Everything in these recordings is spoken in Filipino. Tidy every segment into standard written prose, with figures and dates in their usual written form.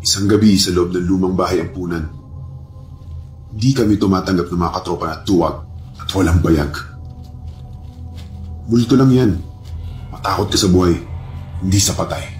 Isang gabi sa loob ng lumang bahay ampunan. Di kami tumatanggap ng mga katropa na tuwag at walang bayag. Multo lang yan. Matakot ka sa buhay, hindi sa patay.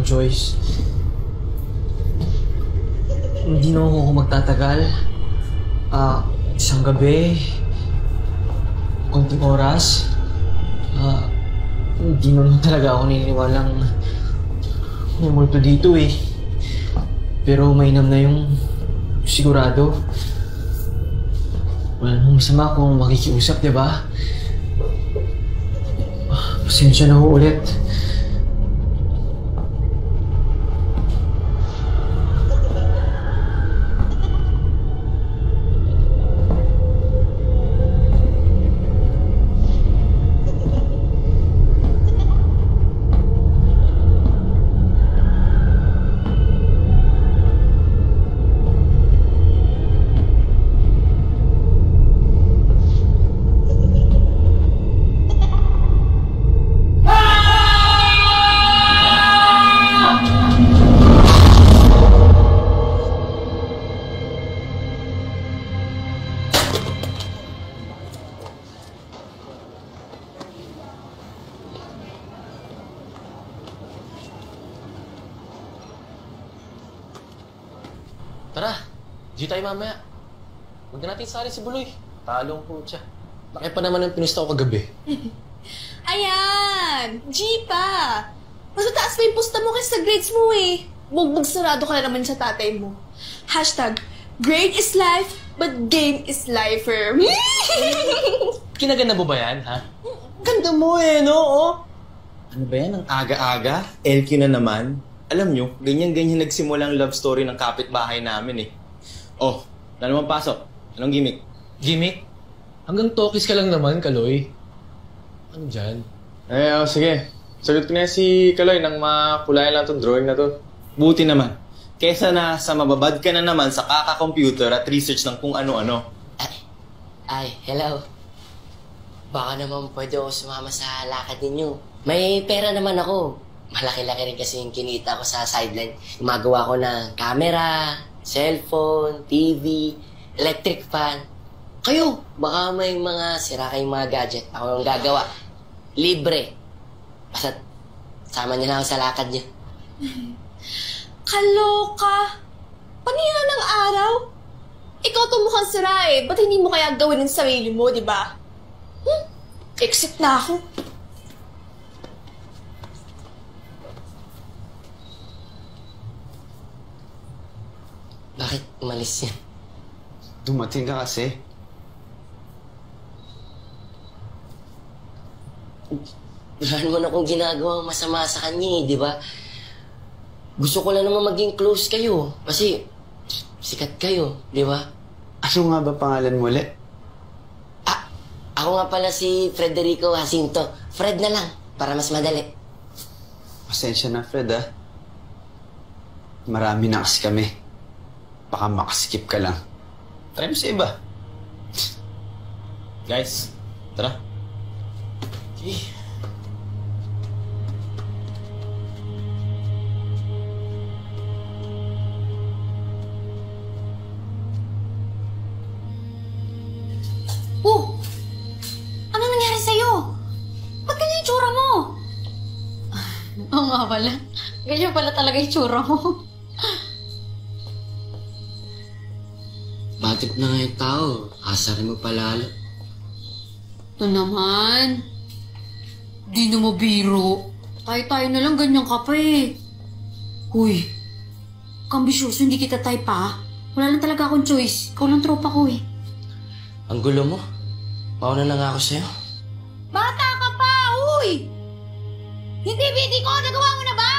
Joyce, hindi na ako magtatagal. Isang gabi, konting oras, hindi naman talaga ako naniniwalang may multo dito eh. Pero mainam na yung sigurado. Wala nang masama kung makikiusap, diba? Pasensya na ho ulit. Tara, G tayo mamaya. Huwag na natin sari si Buloy. Talong po siya. Laki pa naman ang pinusta ko kagabi. Ayan! G pa! Mas mataas pa yung pusta mo kasi sa grades mo eh. Bugbog sarado ka na naman sa tatay mo. Hashtag, grade is life, but game is lifer. Kinaganda mo ba yan, ha? Ganda mo eh, no? Oh. Ano ba yan? Ang aga-aga? LQ na naman? Alam nyo, ganyan-ganyan nagsimula ang love story ng kapitbahay namin eh. Oh, na naman pasok. Anong gimmick? Gimmick? Hanggang tokis ka lang naman, Kaloy. Ano dyan? Sige. Sagot ko na si Kaloy nang makulayan lang itong drawing na to. Buti naman. Kesa na sa mababad ka na naman sa kaka-computer at research ng kung ano-ano. Ay, hello. Baka naman pwede ako sumama sa lakad ninyo. May pera naman ako. Malaki-laki rin kasi yung kinita ko sa sideline. Gumagawa ko ng camera, cellphone, TV, electric fan. Kayo, baka may mga sira kayong mga gadget. Ako yung gagawa. Libre. Basta, sama niyo na ako sa lakad niyo. Kaloka! Panira ng araw? Ikaw to mukhang sira eh. Ba't hindi mo kaya gawin ng sarili mo, di ba? Exit na ako. Bakit umalis yan? Dumating ka kasi. Wala naman akong ginagawa masama sa kanya eh, di ba? Gusto ko lang naman maging close kayo. Kasi sikat kayo, di ba? Ano nga ba pangalan mo ulit? Ako nga pala si Frederico Jacinto. Fred na lang, para mas madali. Pasensya na, Fred, ah. Marami na kasi kami. Baka makaskip ka lang. Try mo sa iba. Guys, tara. Okay. Ano nangyari sa'yo? Ba't ganyan yung tsura mo? nga pala. Ganyan pala talaga yung tsura mo. Batip na nga yung tao. Asarin mo palalo. Ito naman. Di na mabiro. Tayo-tayo na lang, ganyan ka pa eh. Uy, kambisyoso, hindi kita type pa. Wala lang talaga akong choice. Ikaw lang tropa ko eh. Ang gulo mo. Pauna na nga ako sa'yo. Bata ka pa, uy! Hindi, hindi ko. Nagawa mo na ba?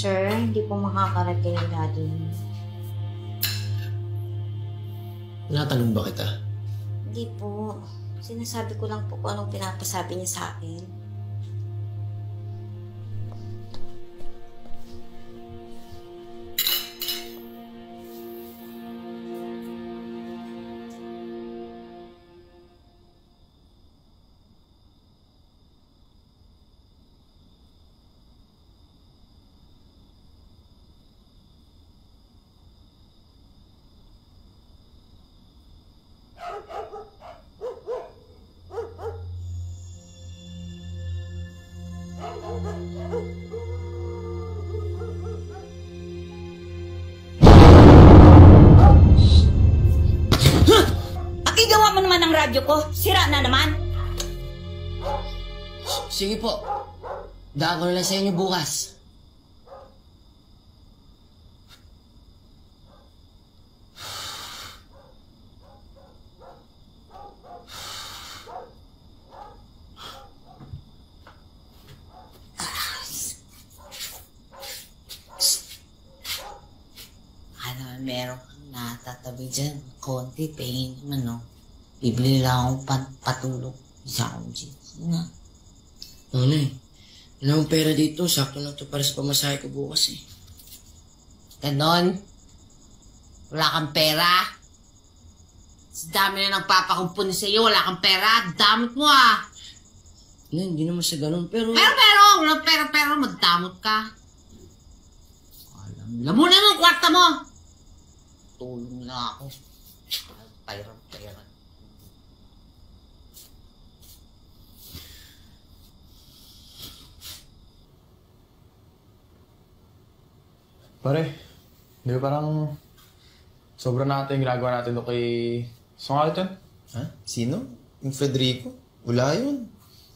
Sir, hindi po makakarating yung daddy niyo. Natanong ba kita? Hindi po. Sinasabi ko lang po kung anong pinapasabi niya sa akin. Igawa mo naman ang radyo ko. Sira na naman. Sige po. Daan ko na lang sa inyo bukas. Meron kang natatabi dyan. Konti, pahingin naman, no? Bibili lang akong patulog. Isa akong jeans. Nga. Ano eh. Wala akong pera dito. Sakto lang to para sa pamasahe ko bukas eh. Ganon? Wala kang pera? Sa dami na nagpapakumpuni sa iyo, wala kang pera. Damot mo ah. Hindi naman sa ganun, pero... Walang pera, magdamot ka. Alam mo na ng kwarta mo. Tulong na ako. Pera. Pare, di ba parang sobrang natin ginagawa natin doon kay... Sungalit yun? Ha? Sino? Yung Federico? Wala yun.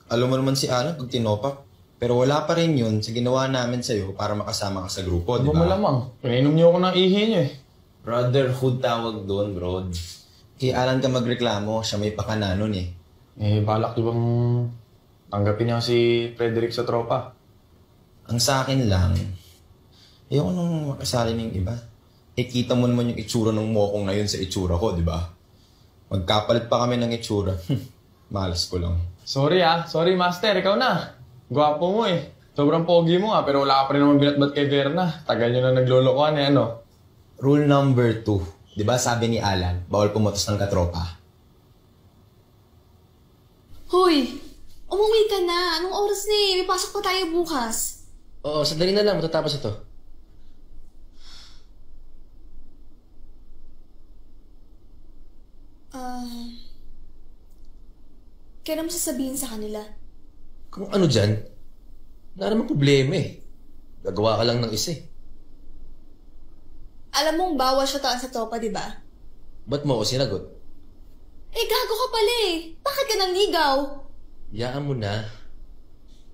Alam mo naman si Alan pag tinopak. Pero wala pa rin yun sa ginawa namin sa'yo para makasama ka sa grupo, di Di ba ba? malamang? Pinainom niyo ako ng ihi niyo eh. Brotherhood tawag doon, bro. Kay Alan ka magreklamo, siya may pakana nun eh. Eh, balak di bang tanggapin niya si Frederick sa tropa? Ang sa akin lang, ayoko nung makasali ng iba. Eh, kita mo naman yung itsura ng mokong na yun sa itsura ko, di ba? Magkapalit pa kami ng itsura. Malas ko lang. Sorry master, ikaw na. Gwapo mo eh. Sobrang pogi mo pero wala ka pa rin naman binatbat kay Verna. Tagal nyo na naglolokohan eh, ano? Rule number 2. Di ba sabi ni Alan, bawal pumutos ng katropa? Hoy, umuwi ka na. Anong oras na eh? May pasok pa tayo bukas. Oo, sandali na lang. Matatapos ito. Kaya naman sasabihin sa kanila. Kung ano dyan, wala namang problema eh. Gagawa ka lang ng isa eh. Alam mong bawal siya taan sa tropa, di ba? Ba't mo ako sinagot? Eh, gago ka pala eh. Bakit ka nanligaw? Yaan mo na.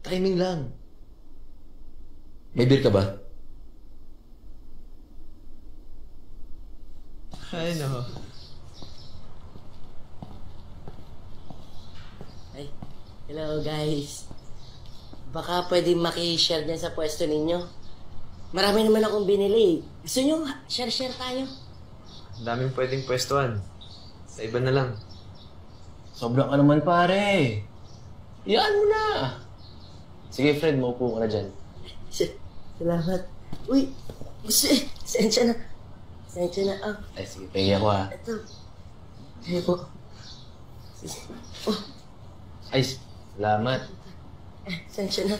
Timing lang. May beer ka ba? Ay, no. Ay, hello guys. Baka pwede maki-share dyan sa pwesto ninyo. Marami naman akong binili. Gusto nyo, share-share tayo. Ang daming pwedeng pwestuhan. Sa iba na lang. Sobrang ka naman, pare. Iyaan mo na. Sige, Fred, maupo ka na dyan. Salamat. Uy, gusto eh. Sensya na. Sensya na. Ah, Ay, sige, pahingi ako ha. ito. Sige po. Sige. Oh, Ay, salamat. sensya na.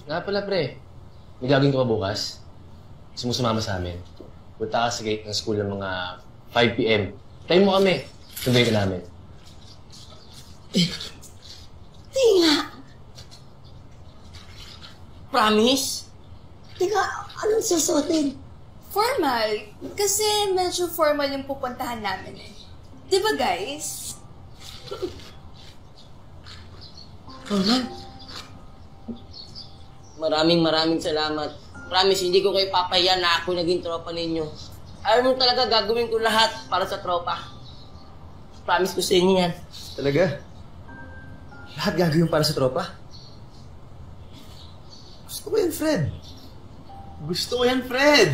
Nga pala, pre. May gagawin ka ba bukas? Gusto mo sumama sa amin? Punta ka sa gate ng school ng mga 5 p.m. Time mo kami. Sabay ka namin. Di nga. Promise? Teka, anong susuotin? Formal. Kasi medyo formal yung pupuntahan namin eh. Di ba guys? Formal? Maraming salamat. Promise, hindi ko kayo papahiya na ako naging tropa ninyo. Ayaw mo talaga gagawin ko lahat para sa tropa. Promise ko sa inyo yan. Talaga? Lahat gagawin para sa tropa? Gusto ko yan, Fred. Gusto ko yan, Fred.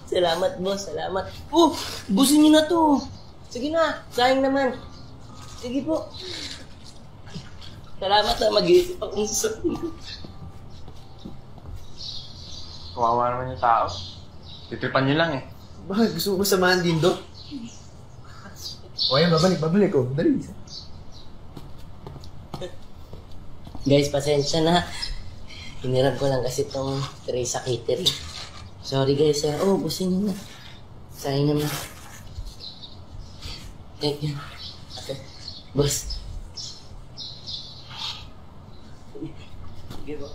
Salamat, boss. Salamat. Oh, busin niyo na to. Sige na, sayang naman. Sige po. Salamat na mag-iisip akong sasabihin. Kawawa naman yung tao. Titripan nyo lang eh. Bakit? Gusto mo ba samahan din do? O yan, babalik. Oh. Dali. Guys, pasensya na. Hinirap ko lang kasi itong tray sa catering. Sorry guys. Oh, busin niyo na. Sayang naman. Thank you. Okay. Boss. Sige po.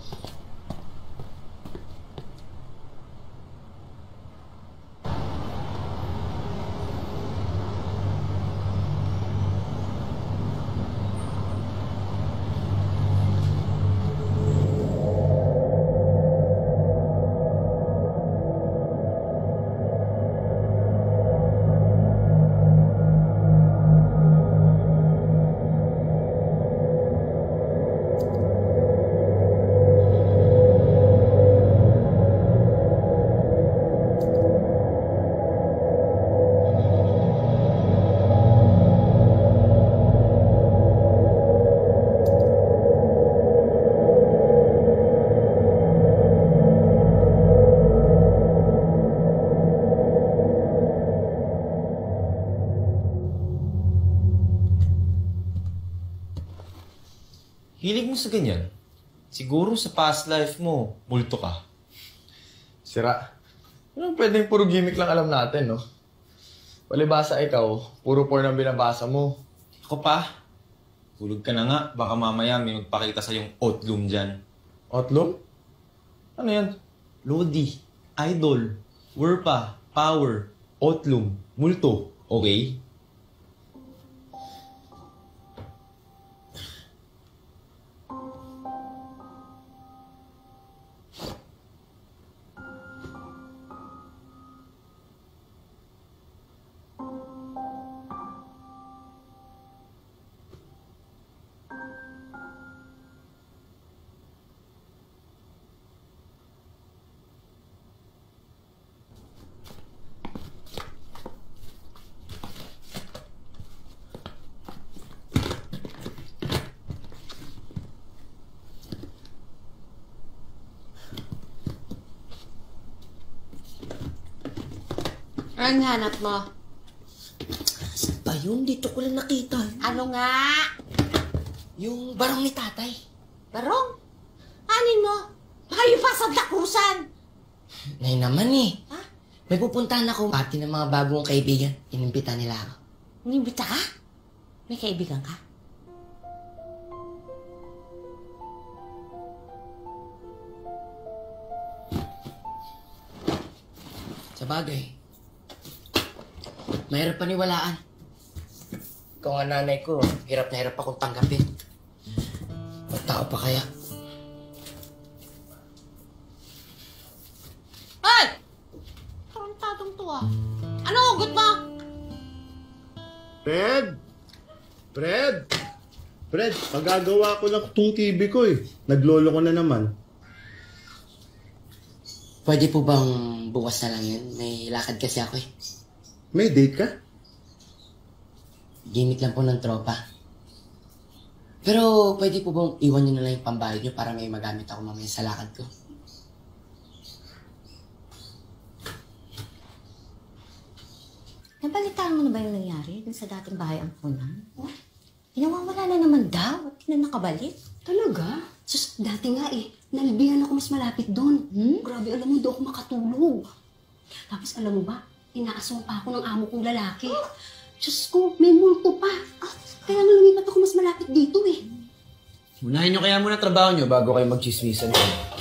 Hilig mo sa ganyan? Siguro sa past life mo, multo ka. Sira. Ano pwedeng puro gimmick lang alam natin, no? Palibasa ikaw, puro porn ang binabasa mo. Ako pa, tulog ka na nga, baka mamaya may magpakita sa yung oatlum dyan. Otlum? Ano yan? Lodi, idol, werpa, power, oatlum, multo, okay? Anong hanap mo? Saan ba yun? Dito ko lang nakita. Ano nga? Yung barong ni tatay. Barong? Anin mo? Baka yung pasadlakusan. Nay naman eh. Ha? May pupuntahan ako. Party ng mga bagong kaibigan. Inimbita nila ako. Inimbita ka? May kaibigan ka? Sa bagay. Mahirap paniwalaan. Ikaw nga nanay ko, hirap na hirap akong tanggapin. Magtao pa kaya? Ay! Tarantadong naman to ah. Ano hugot mo? Fred! Fred! Fred, magagawa ko lang itong TV ko eh. Naglolo ko na naman. Pwede po bang bukas na lang yun? May lakad kasi ako eh. May date ka? Gimmick lang po ng tropa. Pero pwede po bang iwan nyo na lang yung pambayad nyo para may magamit ako mamaya sa lakad ko? Nabalitaan mo na ba yung nangyari dun sa dating bahay ang punan? Oh, pinawawala na naman daw at di na nakabalik. Talaga? Sus, dati nga eh. Nalbihan ako mas malapit doon. Grabe, alam mo, doon ako makatulog. Tapos alam mo ba, inaaswang pa ako ng amo kong lalaki. Diyos ko, may multo pa. Kaya nga lumipat ako mas malapit dito eh. Unahin nyo kaya muna trabaho nyo bago kayo magchismisan ko.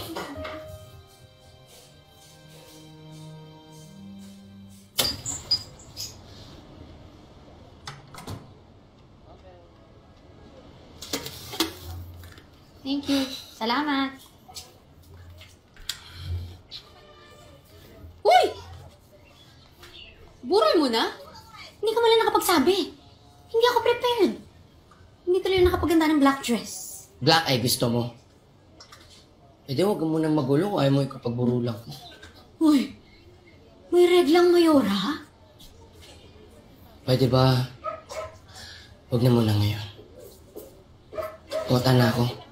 Thank you. Salamat. Uy! Buray mo na? Hindi ka man lang nakapagsabi. Hindi ako prepared. Hindi tuloy nakapaganda ng black dress. Black ay gusto mo. Pwede huwag mo nang magulo kung ayaw mo ikapagburulang ko. Uy, may reglang mayora? Pwede ba? Huwag na muna ngayon. Kota na ako.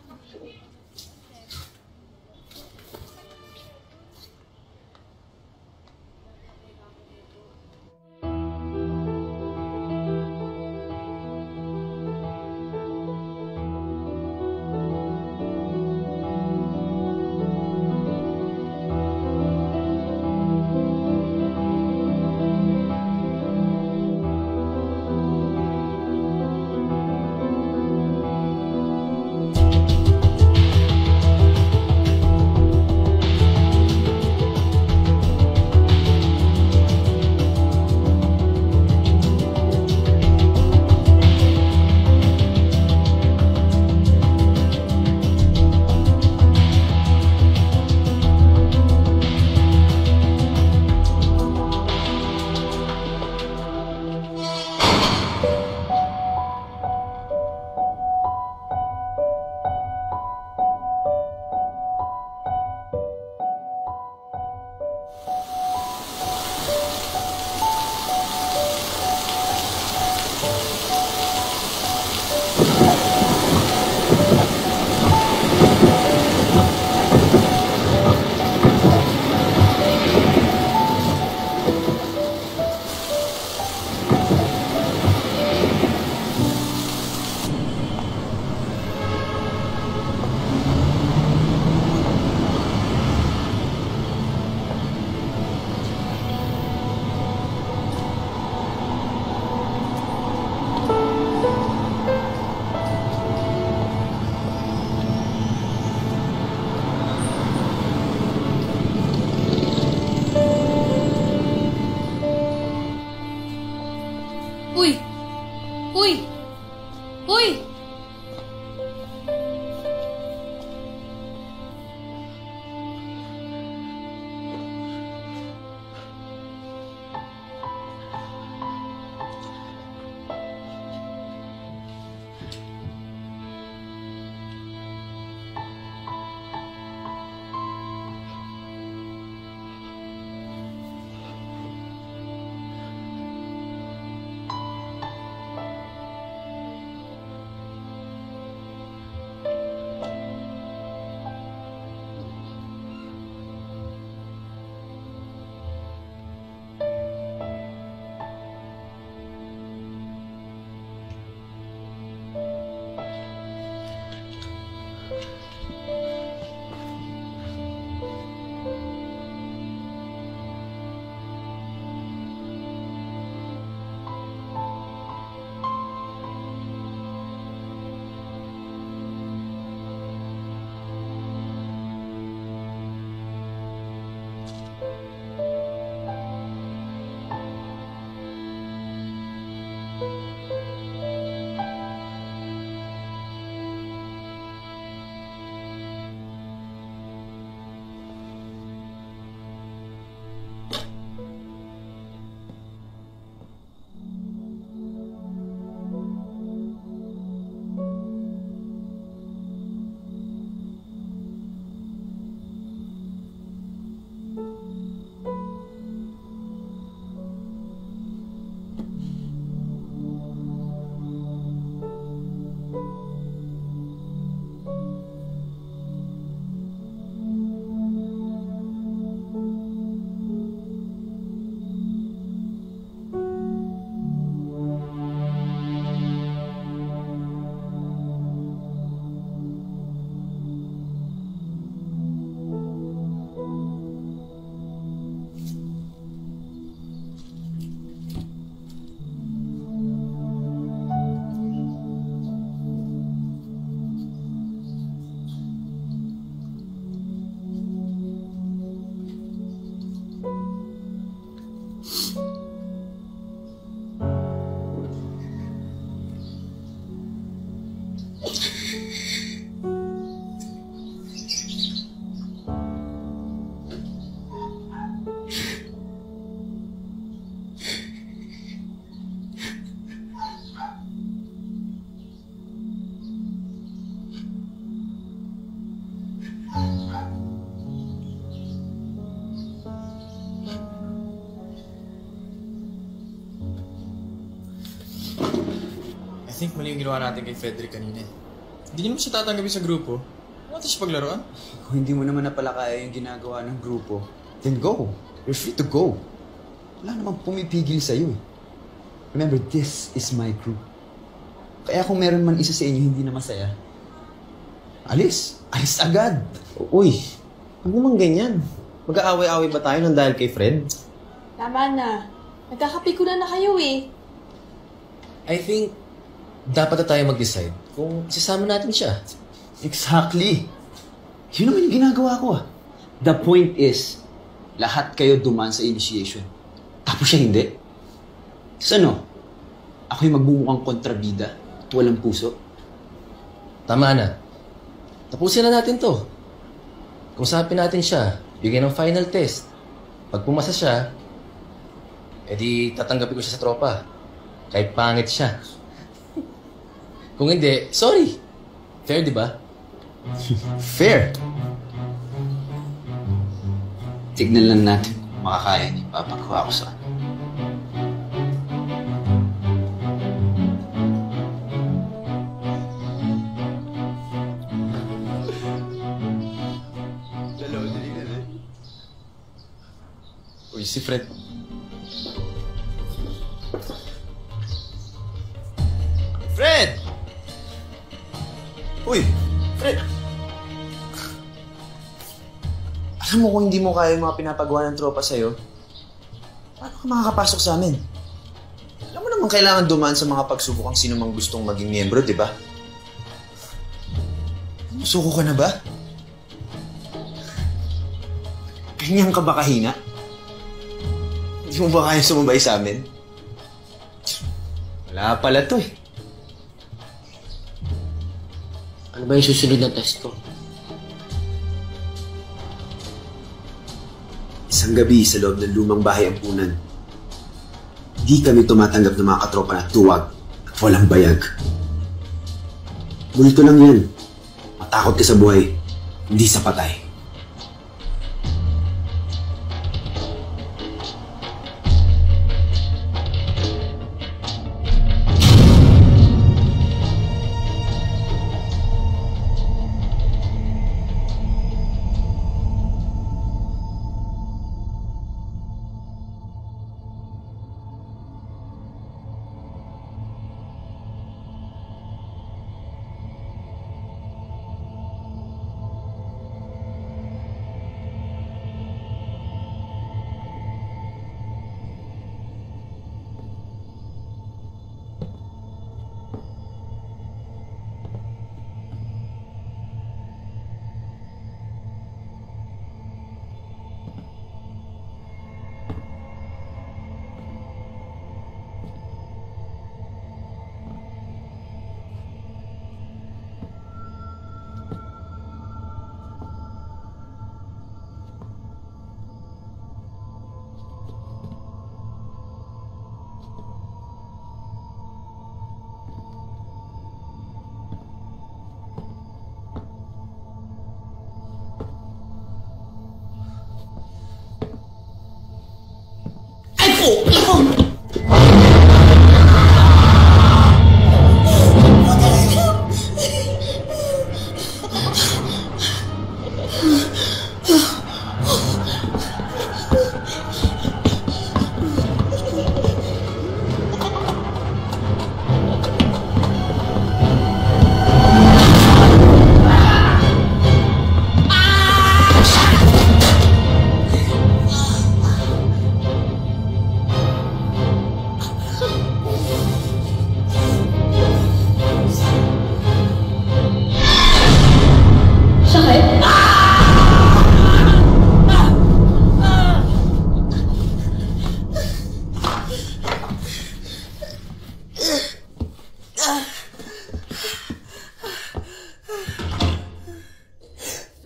think mali yung ginawa natin kay Frederick kanina. Hindi naman siya tatanggapin sa grupo. Ano natin siya paglaruan? Kung hindi mo naman na pala kaya yung ginagawa ng grupo, then go. You're free to go. Wala namang pumipigil sa'yo eh. Remember, this is my crew. Kaya kung meron man isa sa inyo hindi na masaya, alis. Alis agad. Uy, huwag naman ganyan. Mag-aaway-aaway ba tayo nang dahil kay Fred? Tama na. Nagkakapikunan na kayo eh. I think, dapat na tayo mag-decide kung isasama natin siya. Exactly. Yun naman yung ginagawa ko ah. The point is, lahat kayo dumaan sa initiation. Tapos siya hindi. Tapos ano? Ako yung magbumukhang kontrabida at walang puso. Tama na. Tapusin na natin to. Kung sapin natin siya, bigyan ng final test. Pag pumasa siya, edi tatanggapin ko siya sa tropa. Kahit pangit siya. Kung hindi, sorry. Fair, di ba? Fair. Tignan lang natin kung makakaya niya papagawa ko sa kanya. Uy, si Fred. Fred! Uy, Fred! Alam mo kung hindi mo kaya yung mga pinapagawa ng tropa sa'yo, paano ka makakapasok sa amin? Alam mo naman kailangan dumaan sa mga pagsubok ang sino mang gustong maging miyembro, di ba? Suko ka na ba? Ganyan ka ba kahina? Hindi mo ba kaya sumabay sa amin? Wala pala to eh. Ano ba yung susunod na test ko? Isang gabi sa loob ng lumang bahay ampunan. Hindi kami tumatanggap ng mga katropa na tuwag at walang bayag. Multo lang yan. Matakot ka sa buhay, hindi sa patay.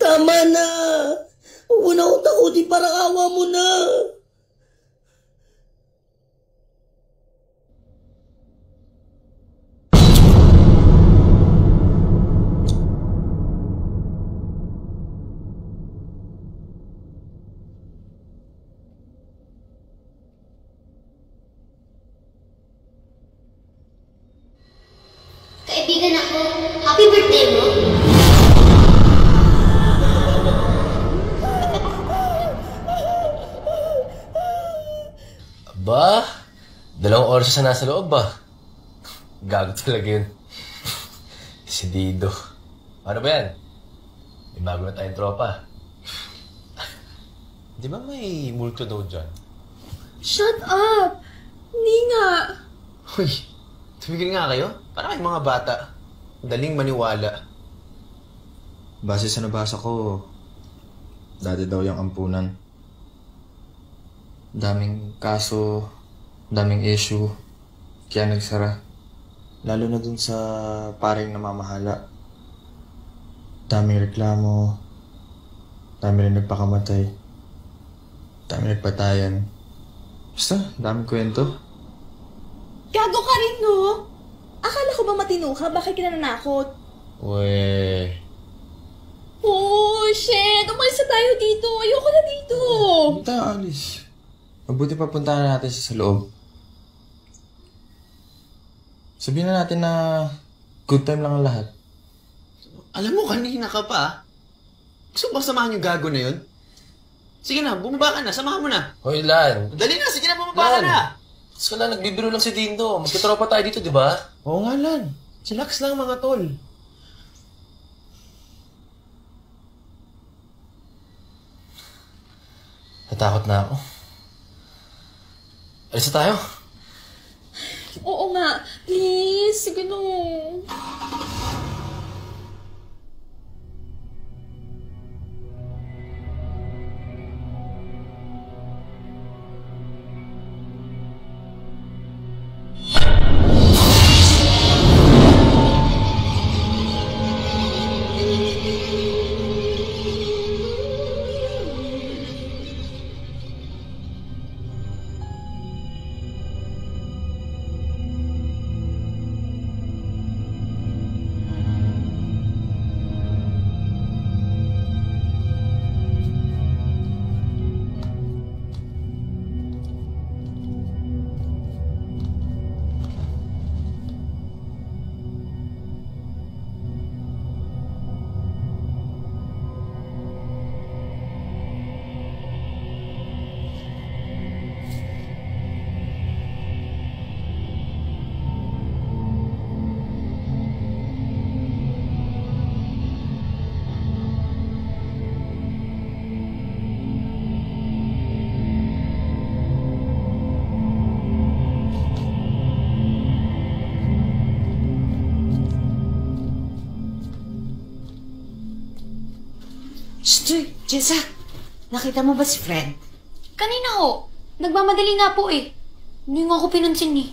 Tama na! Huwag mo na akong takutin, parang awa mo na! Happy birthday mo? Aba, 2 oras siya nasa loob ba? Gago talaga yun. Si Dido. Ano ba yan? May bago na tayong tropa. Di ba may multo daw dyan? Shut up! Hindi nga. Hoy, tumigil nga kayo. Para kayong mga bata. Daling maniwala. Base sa nabasa ko, dati daw yung ampunan. Daming kaso, daming issue, kaya nagsara. Lalo na dun sa paring namamahala. Daming reklamo, dami rin nagpakamatay, dami nagpatayan. Basta, daming kwento. Gago ka rin, no? Akala ko ba matino ka? Bakit ka nananakot? Weh. Oh, shit! Umalis na tayo dito! Ayoko na dito! Hindi tayo alis. Mabuti pa puntahan natin siya sa loob. Sabihin na natin na good time lang ang lahat. Alam mo, kanina ka pa. Gusto mo ba samahan yung gago na yun? Sige na, bumaba ka na. Samahan mo na. Hoy, Lan. Dali na, sige na, bumaba ka na. Kasi Lan, nagbibiro lang si Dindo. Magkitropa tayo dito, di ba? Oo nga, Lan. Chillax lang mga tol. Natakot na ako. Alis na tayo. Oo nga. Please, sige no. Shh, Jessa! Nakita mo ba si Fred? Kanina ho. Nagmamadali nga po eh. Hindi nga ako pinansin eh.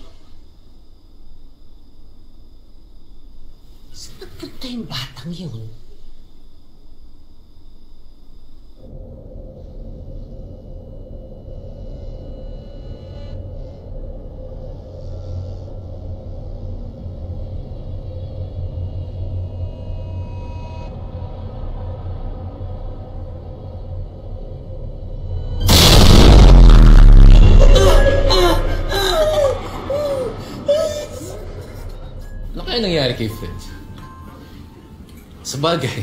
Saan nagpunta yung batang yun? Ano kaya nangyari kay Fred? Sabagay,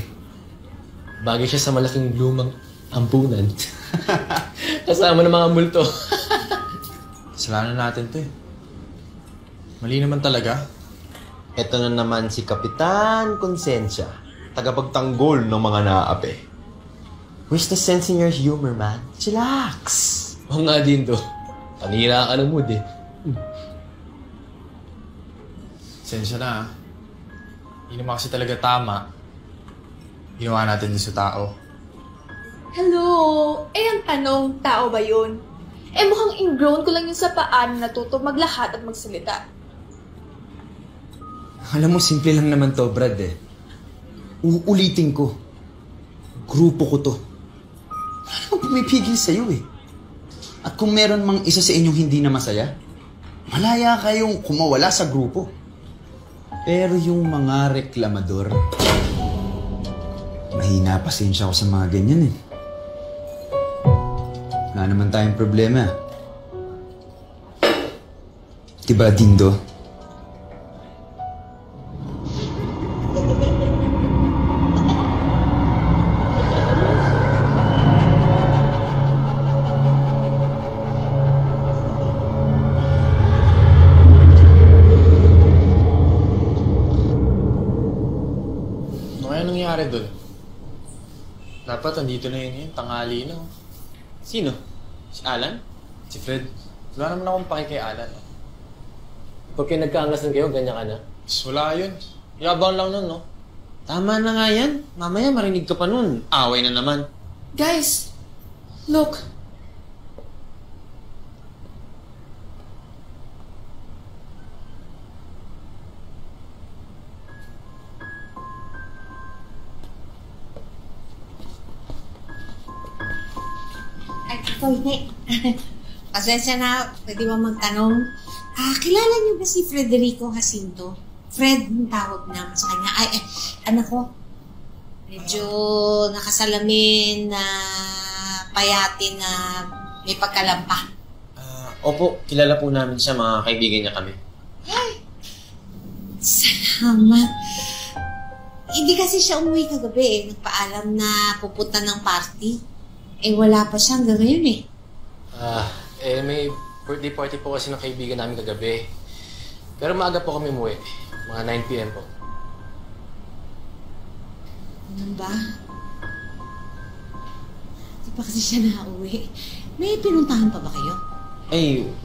bagay siya sa malaking lumang ampunan. Kasama ng mga multo. Kasalanan natin to eh. Mali naman talaga. Ito na naman si Kapitan Konsensya, tagapagtanggol ng mga naaapi. Where's the sense in your humor, man? Chillax! Oo nga din to. Panira ka ng mood eh. Sensya na, hindi naman kasi talaga tama. Ginawa natin din sa tao. Hello? Ang tanong, tao ba yun? Mukhang ingrown ko lang yun sa paano natuto maglahat at magsalita. Alam mo, simple lang naman to, Brad eh. Uulitin ko. Grupo ko to. Wala namang pumipigil sa'yo eh. At kung meron mang isa sa inyong hindi na masaya, malaya kayong kumawala sa grupo. Pero yung mga reklamador, mahina pasensya ko sa mga ganyan eh. Wala naman tayong problema. Diba, Dindo? dapat andito na yun, tanghali na. Sino? Si Alan? Si Fred? Wala naman akong paki kay Alan. Porque nagkaangasan kayo, ganyan ka na. Wala yun. Yabang lang nun, no? Tama na nga yan. Mamaya marinig ka pa nun. Away na naman. Guys, look. Ay, Toy, pasensya na, pwede ba magtanong? Kilala niyo ba si Frederico Jacinto? Fred, yung tawag naman sa kanya. Ay, anak ko, medyo nakasalamin na payatin na may pagkalampa. Opo, kilala po namin siya, mga kaibigan niya kami. Ay, salamat. Hindi kasi siya umuwi kagabi Nagpaalam na pupunta ng party. Wala pa siya hanggang ngayon May birthday party po kasi ng kaibigan namin kagabi. Pero maaga po kami umuwi. Mga 9 p.m. po. Ano ba? Di pa kasi siya nakauwi. May pinuntahan pa ba kayo?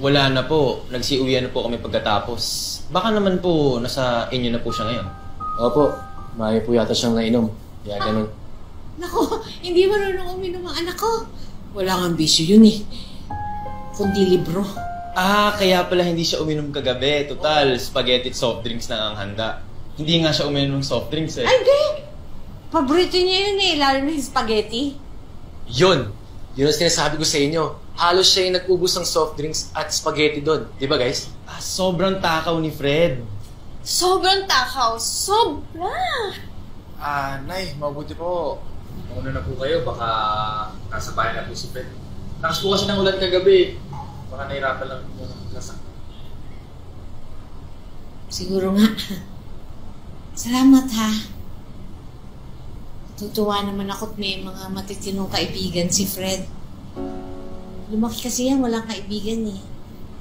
Wala na po. Nagsiuwian na po kami pagkatapos. Baka naman po, nasa inyo na po siya ngayon. Opo, marami po yata siyang nainom. Kaya ganun. Naku, hindi marunong uminom ang anak ko. Wala kang bisyo yun kundi libro. Kaya pala hindi siya uminom kagabi. Total, spaghetti at soft drinks na ang handa. Hindi nga siya uminom ng soft drinks Ay, hindi! Paborito niya yun lalo na yung spaghetti. Yun ang sinasabi ko sa inyo. Halos siya yung nag-ubos ng soft drinks at spaghetti doon. Di ba, guys? Sobrang takaw ni Fred. Sobrang takaw. Sobra! Nay, mabuti po. Mauna na po kayo, baka nasa bahay na po si Fred. Lakas po kasi ng ulan kagabi. Baka nahirapan lang po ng lasak. Siguro nga. Salamat ha. Tutuwa naman ako't may mga matitinong kaibigan si Fred. Lumaki kasi yan, walang kaibigan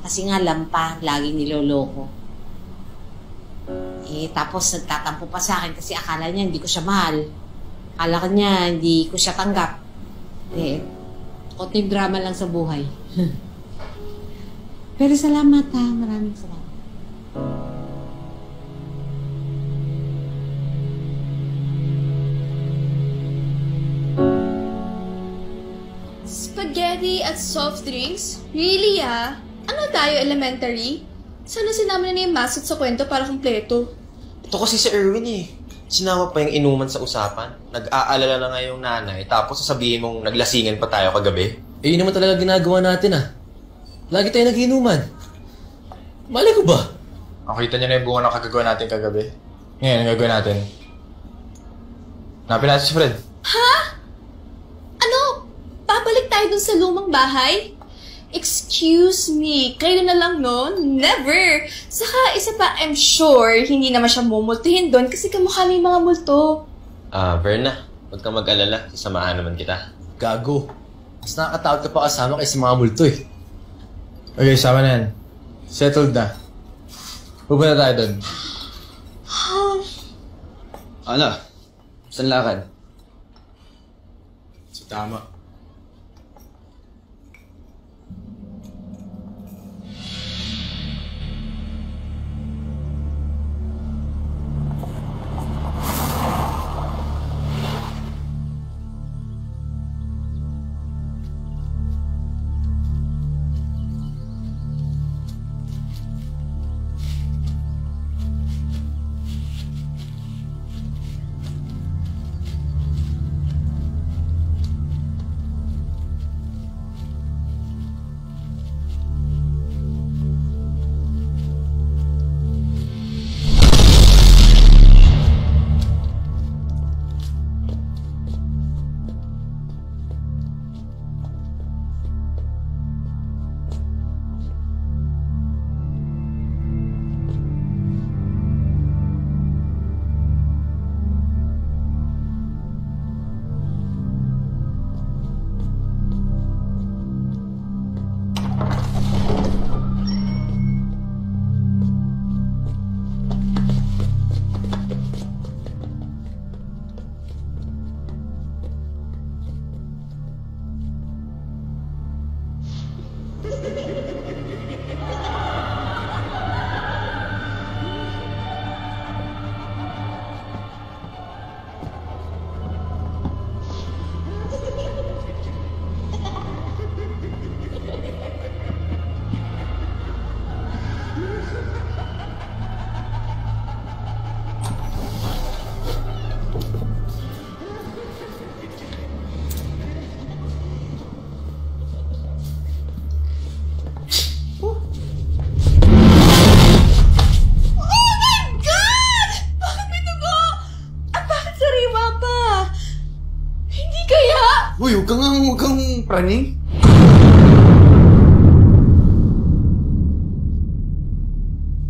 Kasi nga lampa, laging niloloko. Tapos nagtatampo pa sa akin kasi akala niya hindi ko siya mahal. Akala niya hindi ko siya tanggap. Konting drama lang sa buhay. Pero salamat ha, maraming salamat. Spaghetti at soft drinks? Really Ano tayo, elementary? Sana sinama na yung mascot sa kwento para kumpleto. Ito kasi si Erwin Sinama pa yung inuman sa usapan. Nag-aalala na nga yung nanay, tapos sasabihin mong naglasingan pa tayo kagabi. Yun naman talaga ginagawa natin Lagi tayo nag-inuman. Mali ko ba? Nakita niyo na yung bunga ng kagagawa natin kagabi. Ngayon, ang gagawin natin. Hanapin natin si Fred. Ha? Ano? Babalik tayo dun sa lumang bahay? Excuse me, kayo na lang nun? Never! Saka isa pa, I'm sure, hindi naman siya mumultuhin doon kasi kamukha na yung mga multo. Verna, huwag kang mag-alala. Sasamahan naman kita. Gago. Mas nakakatakot ka pa kasama kaysa mga multo Okay, sama na yan. Settled na. Pupunta tayo doon. Ano? Saan lakad? Sa tama. Uy, huwag kang praning.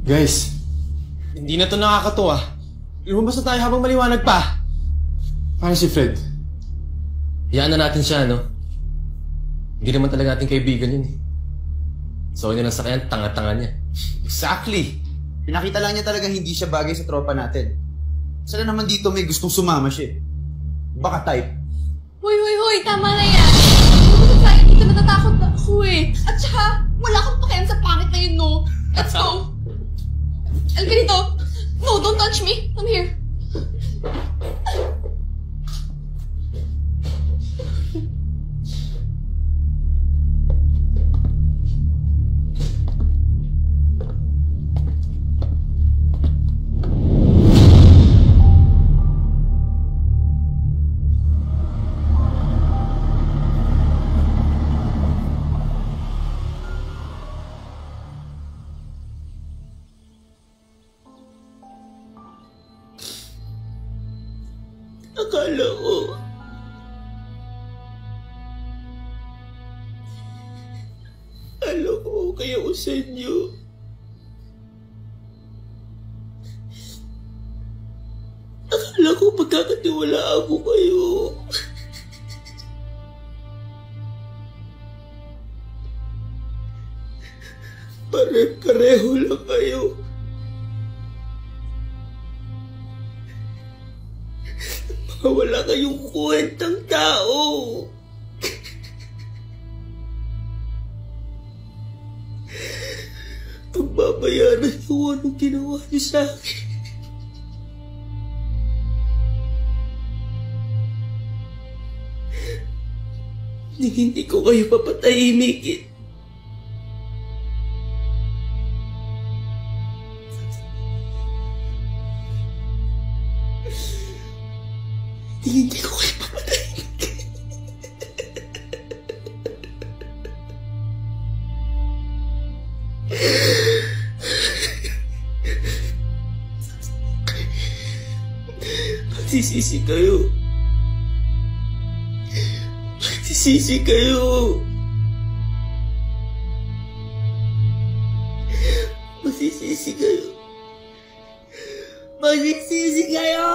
Guys, hindi na to nakakatuwa. Lumabas na tayo habang maliwanag pa. Paano si Fred? Hayaan na natin siya, no? Hindi naman talaga ating kaibigan yun, eh. So, yun ang sakyan, tanga-tanga niya. Exactly. Pinakita lang niya talaga hindi siya bagay sa tropa natin. Sana naman dito may gustong sumama siya. Baka type. Hoy, tama na yan. Kaya dito natatakot na ako eh. At saka, wala akong pakialam sa pangit na yun, no? Let's go. Alika dito. No, don't touch me. Come here. Akala ko kaya ko sa inyo. Akala ko pagkakatiwalaan ko kayo. Pare-pareho lang kayo. Mga wala kayong kwentang tao. Pagbabayaran ko anong ginawa niyo sa akin. Hindi ko kayo papatahimikin. Hindi ko kayo papatahimikin. Magsisisi kayo. Magsisisi kayo. Magsisisi kayo. Magsisisi kayo.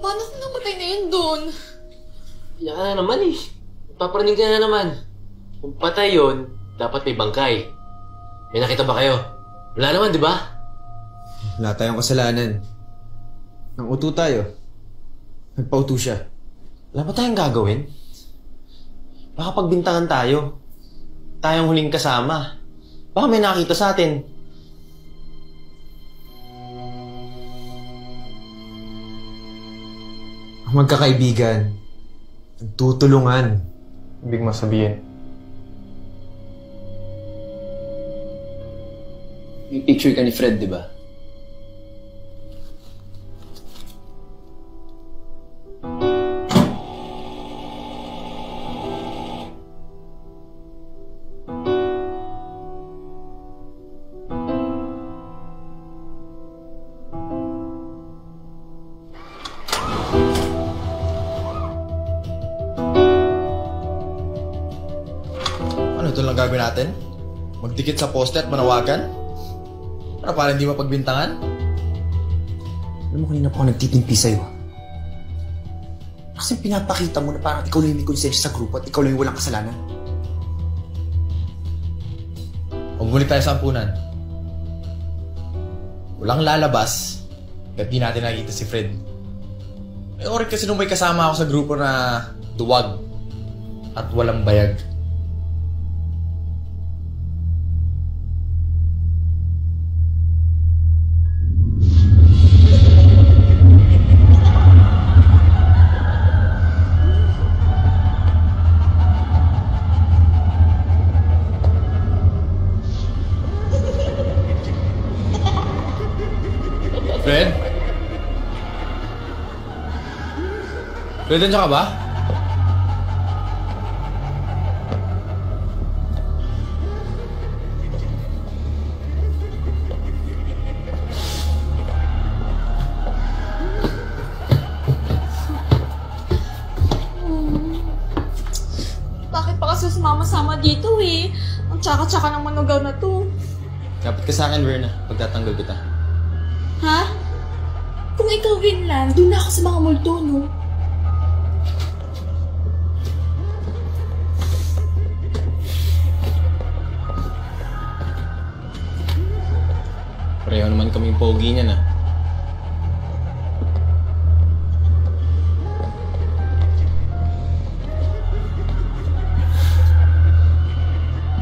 Paano kung namatay na yun doon? Iyak ka na naman eh. Paparaning ka na naman. Kung patay yun, dapat may bangkay. May nakita ba kayo? Wala naman, di ba? Wala tayong kasalanan. Nang uto tayo. Nagpauto siya. Wala ba tayong gagawin? Baka pagbintangan tayo. Tayong huling kasama. Baka may nakita sa atin. Ang magkakaibigan, nagtutulungan. Ibig masabihin. May picture ka ni Fred, di ba? ganito lang gagawin natin? Magdikit sa poste at manawagan? Para hindi mapagbintangan? Alam mo, kanina pa ako nagtitimpi sa'yo. Kasi pinapakita mo na parang ikaw lang yung may konsensya sa grupo at ikaw lang yung walang kasalanan. Magbalik tayo sa ampunan. Walang lalabas kahit di natin nakikita si Fred. May oras kasi nung may kasama ako sa grupo na duwag at walang bayag. Fred? Fred, nandiyan ka ba? Bakit pa kasi sumama-sama dito eh? Ang tsaka-tsaka ng manugaw na to. Kapit ka sa akin, Verna. Pagtatanggol kita. Ha? Kung ikaw win lang, doon na ako sa mga multo, no? Pareho naman kaming pogi niya na.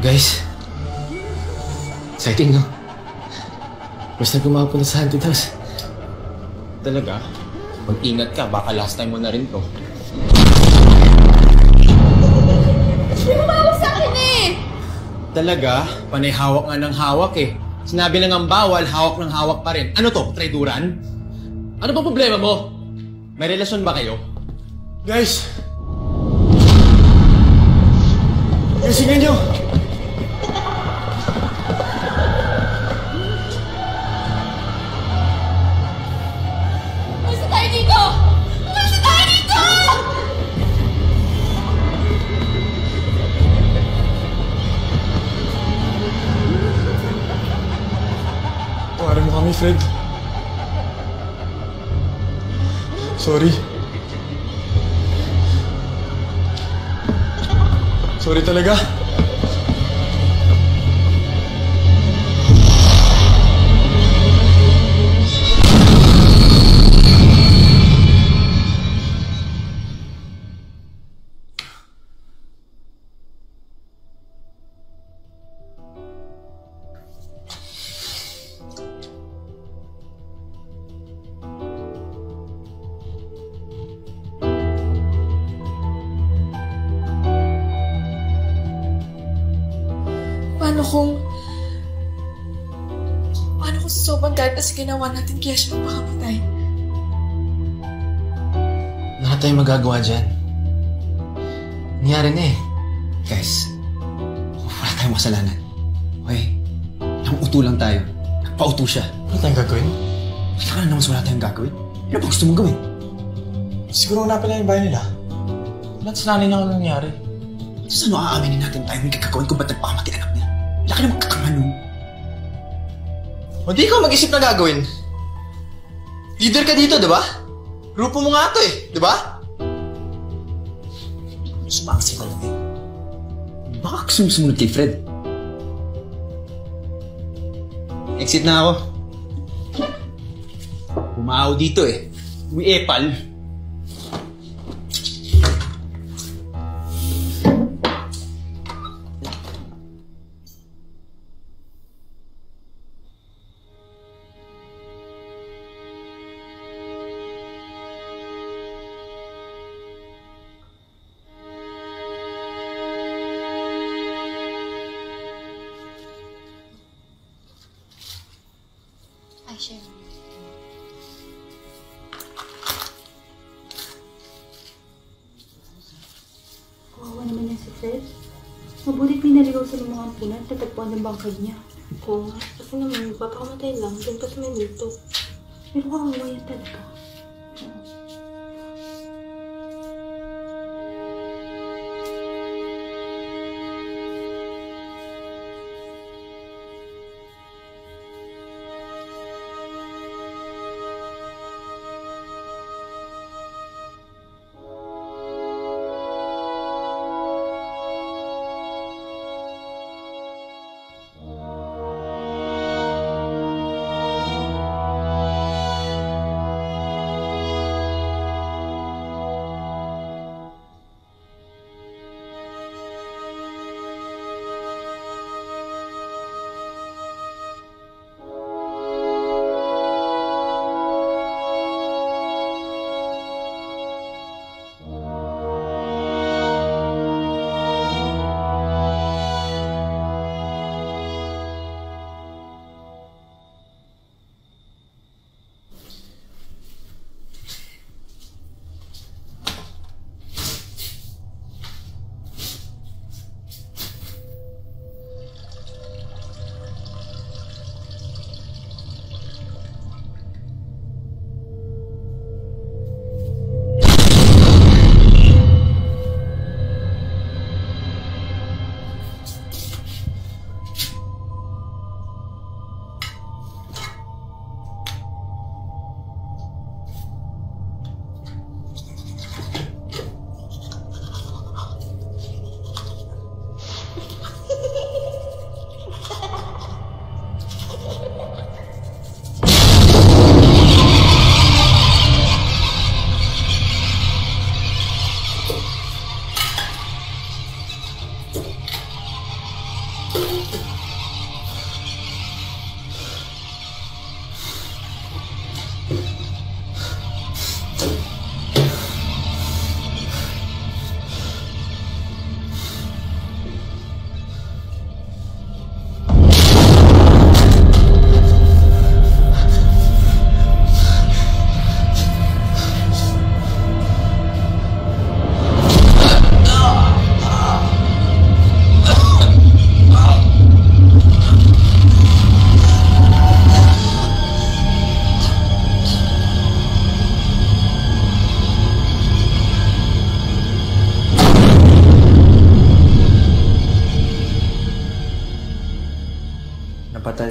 Guys, exciting, no? Basta gumapunta sa haunted house. Talaga? Mag-ingat ka, baka last time mo na rin to. Hindi mo mawag sa akin eh! Talaga? Panay hawak nga ng hawak eh. Sinabi na ng bawal, hawak ng hawak pa rin. Ano to? Traiduran? Ano ba problema mo? May relasyon ba kayo? Guys! Gisingin nyo! Umalis na tayo dito! Umalis na tayo dito! Tawarin mo kami, Fred. Sorry. Sorry talaga. Paano kung sa sobrang galit na sa ginawa natin kaya siya magpakamatay? Wala tayong magagawa dyan. Nangyari na eh. Guys, wala tayong kasalanan. Okay? Nanguto lang tayo. Nagpauto siya. Ano tayong gagawin? Kaya ka na naman wala tayong gagawin. Ano ba gusto mong gawin? Siguro hanapin na yung bahay nila. Wala sa nanay na ako nangyari. So, ano aaminin natin tayo may gagawin kung ba't nagpakamatay anak niya? Wala ka naman kakamanong. O di ikaw mag-isip na gagawin. Leader ka dito, di ba? Grupo mo nga to eh, di ba? Sumangsi ka lang eh. Baka sumusunod kay Fred. Exit na ako. Pumaaw dito eh. Uwi-epal. Ay, share. Kawawa naman yan si Fred. Mabulit may naligaw sa mga ampunan, tatagpuan ng bangkay niya. Oo nga. Kasi naman, magpapakamatay lang. Doon pa sa may multo. Pero kawawa yan talaga.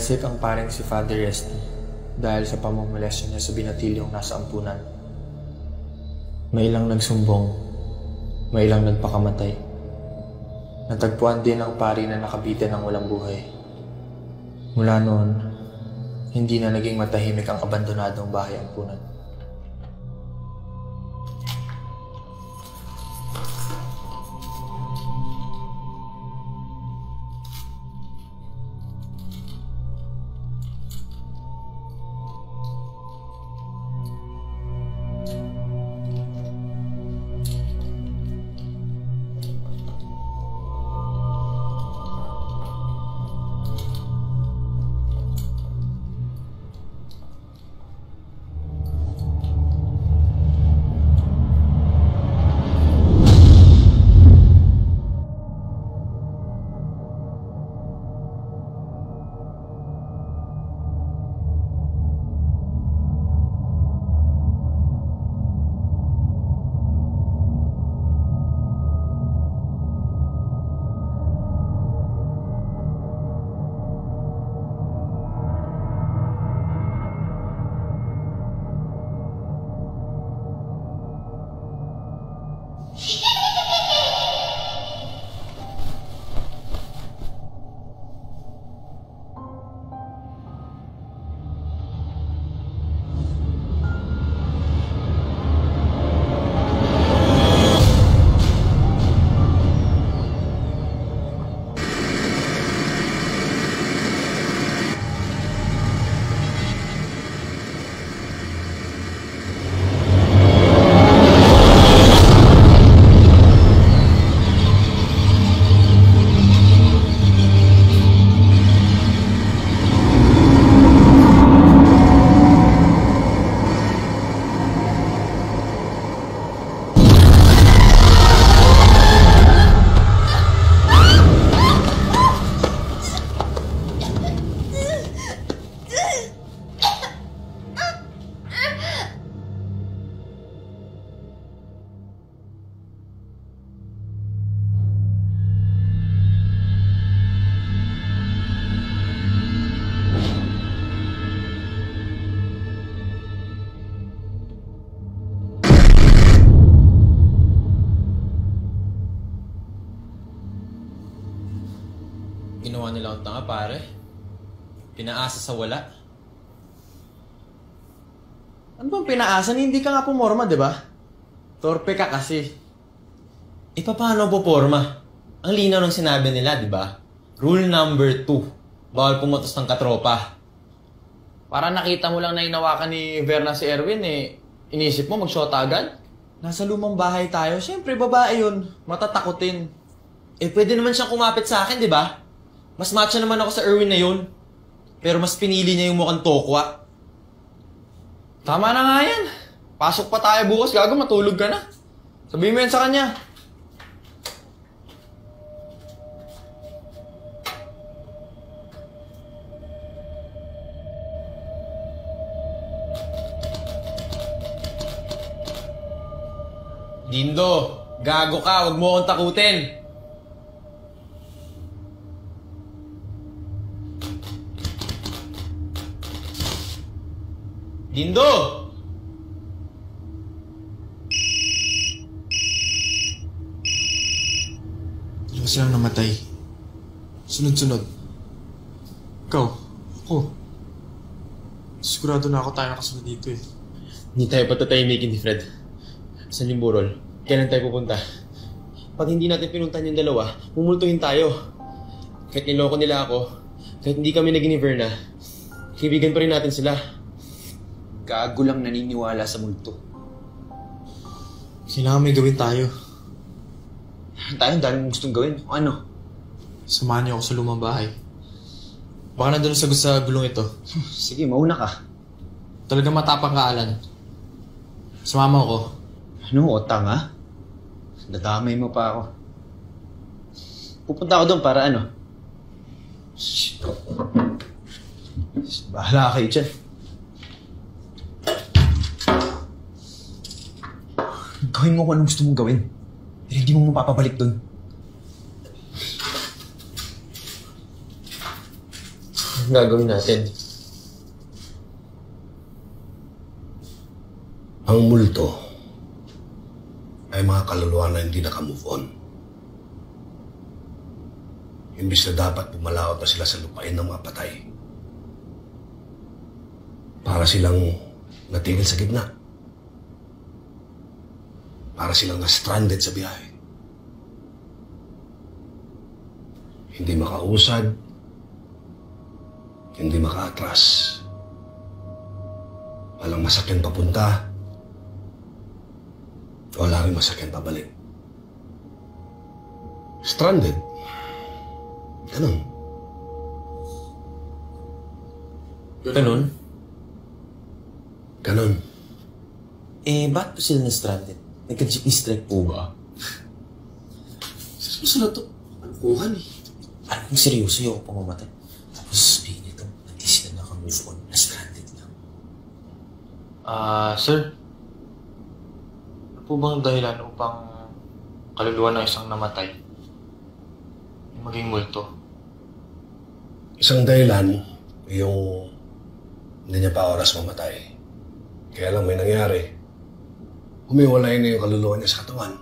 Tinalsik ang paring si Father Resty dahil sa pamumulesya niya sa binatilyong nasa ampunan. May ilang nagsumbong, may ilang nagpakamatay. Natagpuan din ang pari na nakabitin ng walang buhay. Mula noon, hindi na naging matahimik ang abandonadong bahay ampunan. Ginawa nila akong tanga, pare. Pinaasa sa wala. Ano bang pinaasa? Hindi ka nga pumorma, di ba? Torpe ka kasi. E paano puporma? Ang linaw ng sinabi nila, di ba? Rule number 2. Bawal pumatos ng katropa. Para nakita mo lang na inawakan ni Verna si Erwin, inisip mo mag-shota agad? Nasa lumang bahay tayo. Siyempre, babae yun. Matatakotin. Pwede naman siyang kumapit sa akin, di ba? Mas matcha naman ako sa Erwin na yun. Pero mas pinili niya yung mukhang tokwa. Tama na nga yan. Pasok pa tayo bukas, gago, matulog ka na. Sabihin mo yan sa kanya. Dindo, gago ka, wag mo akong takutin. Dindo! Dalawa silang namatay. Sunod-sunod. Ikaw, ako. Sigurado na ako tayo nakasunod dito eh. Hindi tayo patatahimikin ni Fred. Saan yung burol? Kailan tayo pupunta? Pag hindi natin pinuntahan yung dalawa, mumultuhin tayo. Kahit niloko nila ako, kahit hindi kami naging ni Verna, kaibigan pa rin natin sila. Gago lang naniniwala sa multo. Kailangan may gawin tayo. Tayo, ang dami mong gustong gawin. O ano? Samahan niyo ako sa lumang bahay. Baka nandun sagot sa gulong ito. Sige, mauna ka. Talagang matapang ka, Alan. Sumama ako. Ano, o tanga? Nadamay mo pa ako. Pupunta ako doon para ano? Bahala kayo dyan. Gawin mo kung anong gusto mong gawin. Pero hindi mo mapapabalik doon. Anong gagawin natin? Ang multo ay mga kaluluwa na hindi naka-move on. Imbis na dapat pumalaot na sila sa lupain ng mga patay. Para silang natigil sa gitna. Para silang na-stranded sa biyahe. Hindi makausad, hindi makaatras. Walang masakyan papunta, wala rin masakyan pabalik. Stranded. Ganun. Ganun? Ganun. Ba't po sila na-stranded? Nagka-jeepney strike po ba? Susunod to. Angkuhan eh. Alam mo, seryoso yung ako pamamatay. Tapos, sabihin nito, hindi sila naka-move on. Na-stranded lang. Sir? Ano po bang dahilan upang kaluluwa ng isang namatay yung maging multo? Isang dahilan, yung hindi niya pa oras mamatay. Kaya lang may nangyari. Humiwalay na yung kaluluwa niya sa katawan.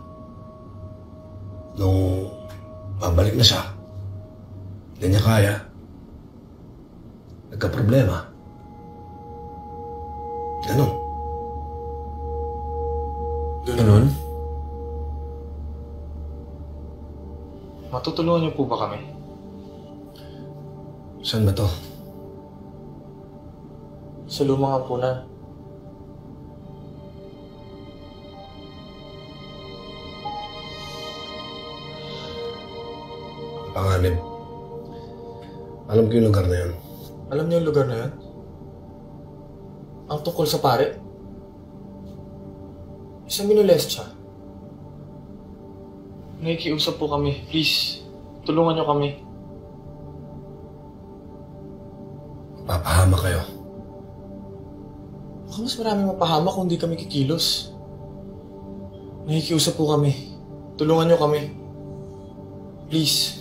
Nung babalik na siya, hindi niya kaya. Nagka-problema. Ganon. Ganun? Matutulungan niyo po ba kami? Saan ba to? Sa lumang ampunan. Panganib. Alam ko yung lugar na yun. Alam niyo yung lugar na yun? Ang tungkol sa pare? Isang minolest siya. Nakikiusap po kami. Please, tulungan niyo kami. Papahama kayo. Baka mas marami mapahama kung di kami kikilos. Nakikiusap po kami. Tulungan niyo kami. Please.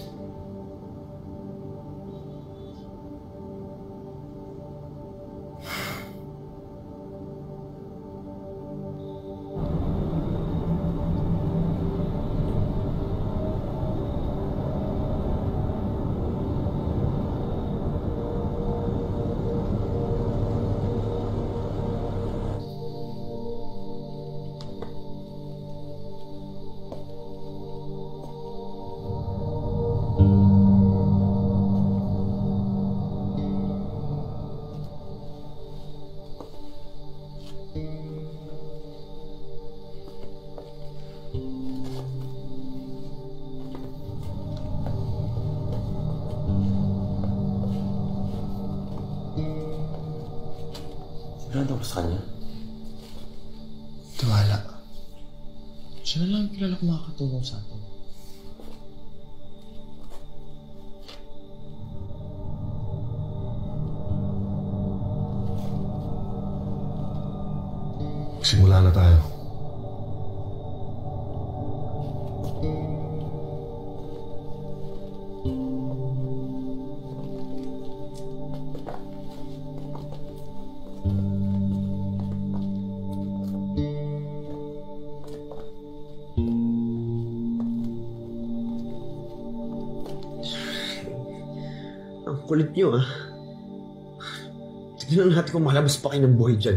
Sigurado ko sa kanya? Tiwala. Siya na lang ang kilala ko makakatulong sa atin. Simula na tayo. Ang kulit niyo, ah. Tignan natin kung malabas pa kayo ng buhay dyan.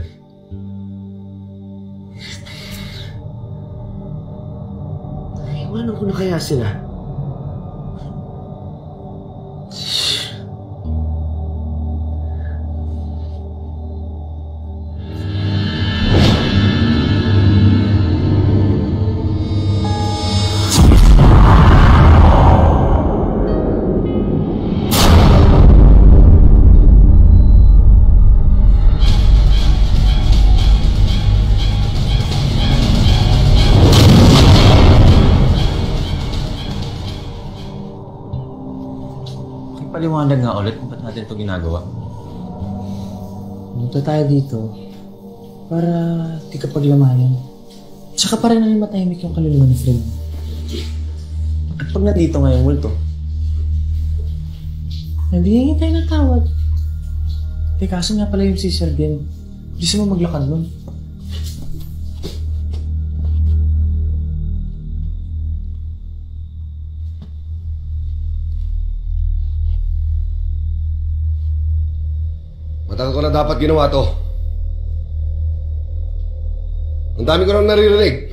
Iwanan ko na kaya sila. Paliwanag nga ulit kung ba't natin ito ginagawa. Pumunta tayo dito para di ka paglamayan. Tsaka para na rin matahimik yung kaluluwa ni Fred. At pag nandito ngayong multo, naghihingi tayo ng tawad. Kaso nga pala yung si Sir Ben. Gusto mo maglakad nun? Matagal ko na dapat ginawa to. Ang dami ko nang naririnig.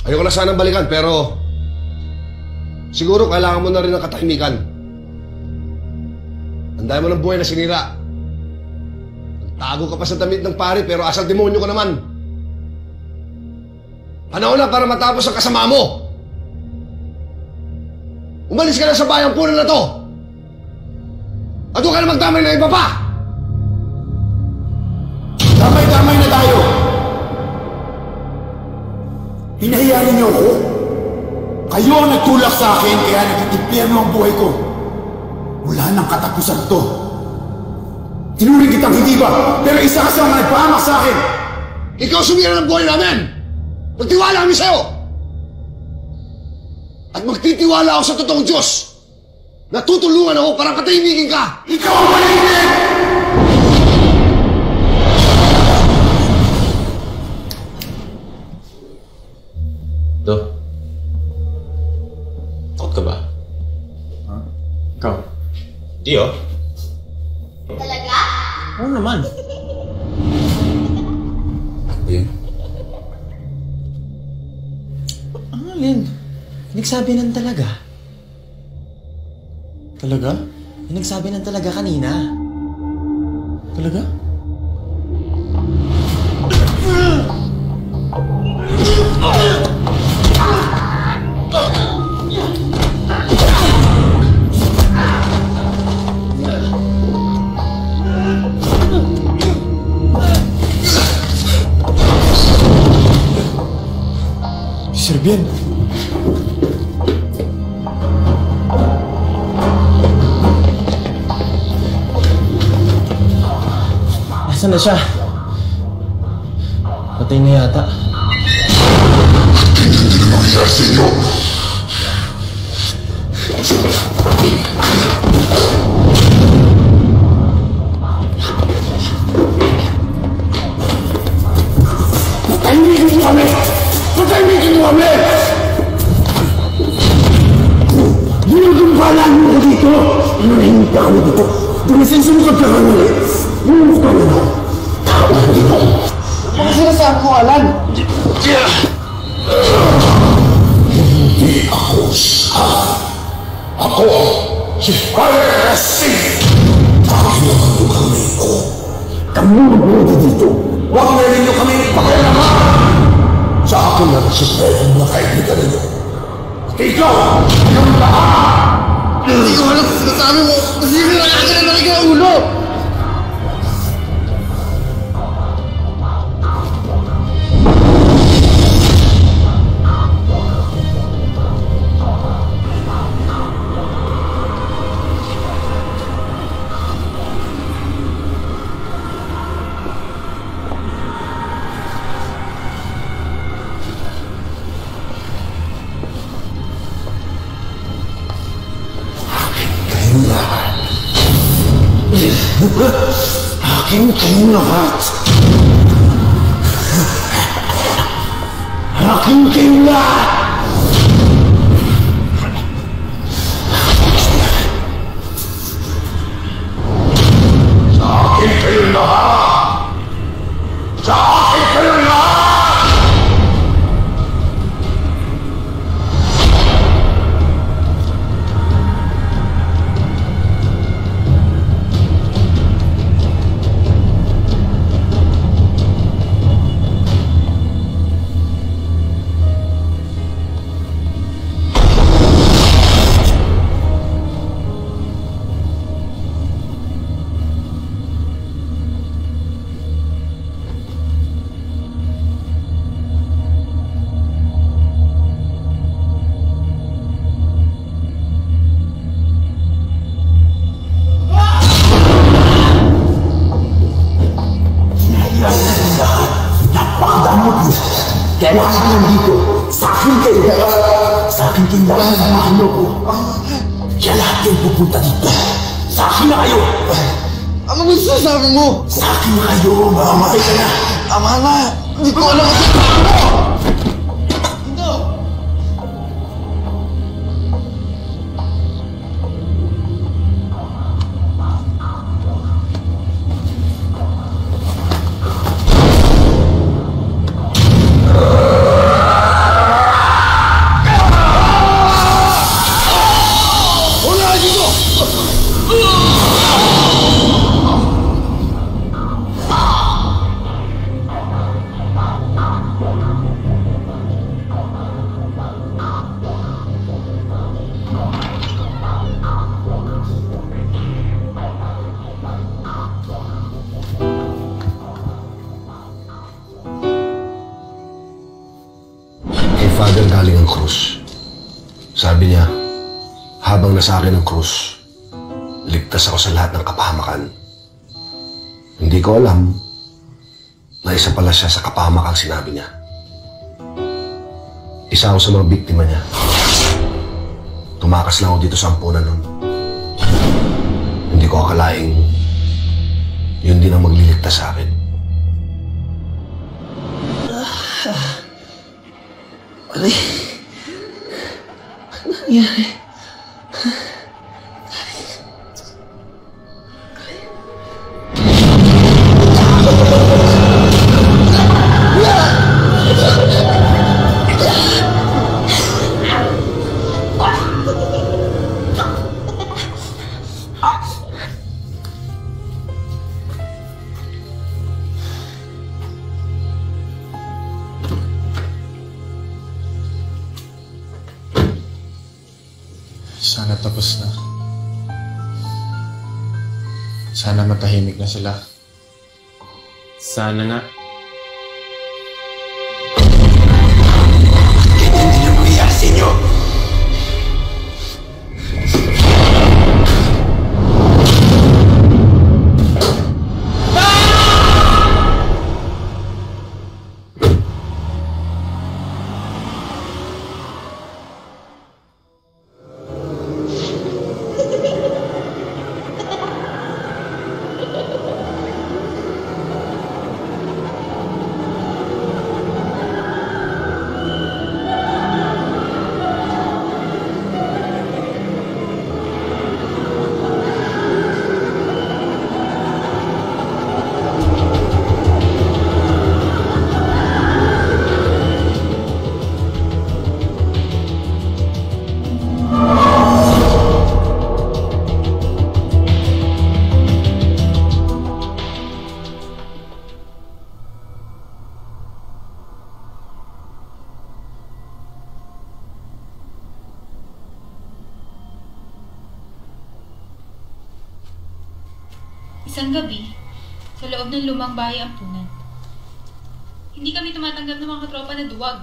Ayoko na sanang balikan, pero siguro kailangan mo na rin ng katahimikan. Ang dami mo ng buhay na sinira. Nagtago ka pa sa damit ng pari, pero asal demonyo ka naman. Panahon na para matapos ang kasama mo. Umalis ka na sa bayang puno na to. At huwag ka na magdamay na iba pa. Damay-damay na tayo. Pinahiya niyo ako. Kayo ang nagtulak sa akin, kaya nagtitimpyerno ang buhay ko. Wala nang katapusan to. Tinuring kitang hindi ba, pero isa ka sa mga nagpahamak sa akin. Ikaw sumira ng buhay namin. Magtiwala kami sa'yo. At magtitiwala ako sa totoong Diyos. Natutulungan ako para katahimikin ka. Ikaw ang manahimik! Do. Takot ka ba? Ikaw? Di oh. Talaga? Oo naman. Ayun. Alin? Nagsabi ng talaga. Talaga? Nagsabi ng talaga kanina. Talaga? Sir Ben. Nasaan na siya? Patay na yata. Patahimikin mo kami! Patahimikin mo kami! Ginugumpalaan mo ko dito! Manahimik ka kami dito! Dumasin sumukad ka kami! Bumulong ka na! Tao ka dito! Baka sinasabi ko, Alan! Hindi ako siya! Ako si Piracy! Dahil ang kami ko! Kami mabuti dito! Huwag na ninyo kami pakialaman! Sa akin na si Pwede na kaibigan ninyo! Ikaw! Anong lahat! Hindi ko alam kung sinasabi mo! Kasi nilalakan na nakin ang ulo! Akin kayong lahat! Akin kayong lahat! Sa akin kayong lahat! Sa akin kayong lahat! Kaya ako nandito. Sa akin kayo lahat. Sa akin kayo lahat. Samahan niyo ko. Kaya lahat kayo pupunta dito. Sa akin na kayo! Ano ba sasabi mo? Sa akin na kayo! Mamamatay ka na! Tama na! Hindi ko alam ang sasabi mo! Father galing ang krus. Sabi niya, habang nasa akin ang krus, ligtas ako sa lahat ng kapahamakan. Hindi ko alam na isa pala siya sa kapahamakang sinabi niya. Isa ako sa mga biktima niya. Tumakas lang ako dito sa ampunan nun. Hindi ko akalaing yun din ang magliligtas sa akin. Aray, ano nangyari? Sana tapos na. Sana matahimik na sila. Sana nga. Hindi na mangyayari sa inyo! Isang gabi, sa loob ng lumang bahay ampunan. Hindi kami tumatanggap ng mga katropa na duwag.